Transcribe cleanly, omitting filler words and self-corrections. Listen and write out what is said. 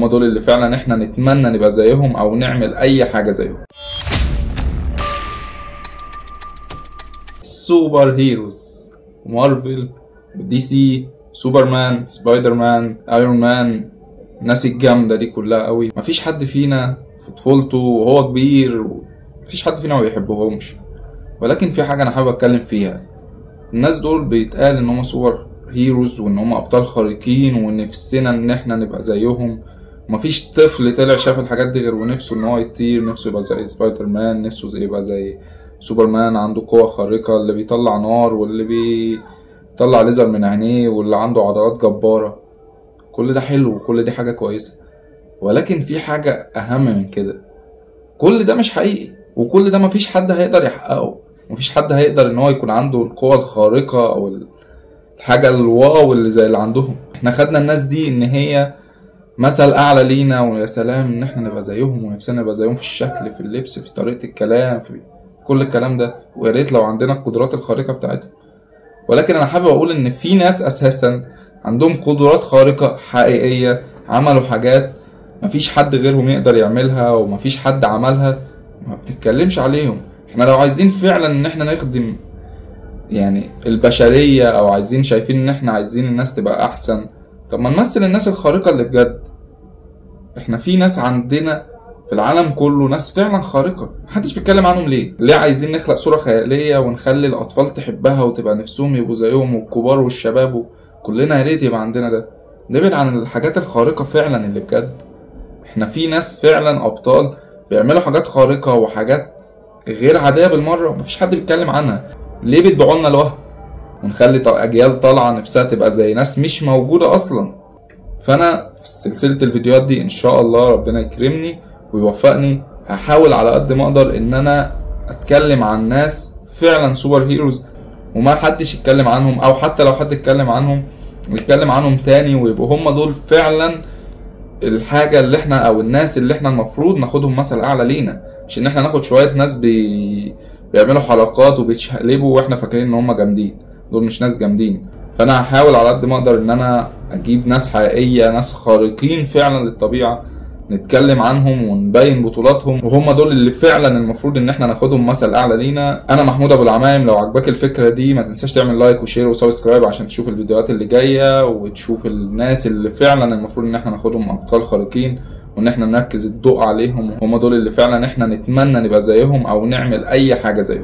وهم دول اللي فعلا احنا نتمنى نبقى زيهم او نعمل اي حاجة زيهم. السوبر هيروز، مارفل ودي سي، سوبرمان، سبايدر مان، ايرون مان، الناس الجامدة دي كلها قوي، مفيش حد فينا في طفولته وهو كبير مفيش حد فينا ما بيحبهمش. ولكن في حاجة انا حابب اتكلم فيها. الناس دول بيتقال ان هم سوبر هيروز وان هم ابطال خارقين ونفسنا ان احنا نبقى زيهم. مفيش طفل طلع شاف الحاجات دي غير ونفسه ان هو يطير، نفسه يبقى زي سبايدر مان، نفسه يبقى زي سوبرمان، عنده قوة خارقة، اللي بيطلع نار واللي بيطلع ليزر من عينيه واللي عنده عضلات جبارة. كل ده حلو وكل دي حاجة كويسة، ولكن في حاجة اهم من كده. كل ده مش حقيقي، وكل ده مفيش حد هيقدر يحققه. مفيش حد هيقدر ان هو يكون عنده القوة الخارقة او الحاجة الواو اللي زي اللي عندهم. احنا خدنا الناس دي ان هي مثل اعلى لينا، ويا سلام ان احنا نبقى زيهم ونفسنا نبقى زيهم في الشكل، في اللبس، في طريقة الكلام، في كل الكلام ده، ويا ريت لو عندنا القدرات الخارقة بتاعتهم. ولكن انا حابب اقول ان في ناس اساسا عندهم قدرات خارقة حقيقية، عملوا حاجات مفيش حد غيرهم يقدر يعملها ومفيش حد عملها، ما بنتكلمش عليهم. احنا لو عايزين فعلا ان احنا نخدم يعني البشرية، او عايزين شايفين ان احنا عايزين الناس تبقى احسن، طب ما نمثل الناس الخارقة اللي بجد. احنا في ناس عندنا في العالم كله ناس فعلا خارقة، محدش بيتكلم عنهم ليه عايزين نخلق صورة خيالية ونخلي الاطفال تحبها وتبقى نفسهم يبقوا زيهم، والكبار والشباب كلنا يا ريت يبقى عندنا ده. نبعد عن الحاجات الخارقة فعلا اللي بجد. احنا في ناس فعلا ابطال بيعملوا حاجات خارقة وحاجات غير عادية بالمرة، مفيش حد بيتكلم عنها. ليه بتبيعوا لنا الوهم ونخلي اجيال طالعة نفسها تبقى زي ناس مش موجودة اصلا؟ فانا في سلسلة الفيديوهات دي ان شاء الله ربنا يكرمني ويوفقني، هحاول على قد ما اقدر ان انا اتكلم عن ناس فعلا سوبر هيروز وما حدش يتكلم عنهم، او حتى لو حد اتكلم عنهم يتكلم عنهم تاني، ويبقوا هم دول فعلا الحاجة اللي احنا او الناس اللي احنا المفروض ناخدهم مثل اعلى لينا. مش ان احنا ناخد شوية ناس بيعملوا حلقات وبيتشقلبوا واحنا فاكرين ان هم جامدين. دول مش ناس جامدين. فانا هحاول على قد ما اقدر ان انا اجيب ناس حقيقية، ناس خارقين فعلا للطبيعة، نتكلم عنهم ونبين بطولاتهم، وهم دول اللي فعلا المفروض ان احنا ناخدهم مثل اعلى لينا. انا محمود ابو العمايم. لو عجبك الفكرة دي ما تنساش تعمل لايك وشير وسبسكرايب عشان تشوف الفيديوهات اللي جاية وتشوف الناس اللي فعلا المفروض ان احنا ناخدهم ابطال خارقين، وان احنا نركز الضوء عليهم، وهم دول اللي فعلا احنا نتمنى نبقى زيهم او نعمل اي حاجة زيهم.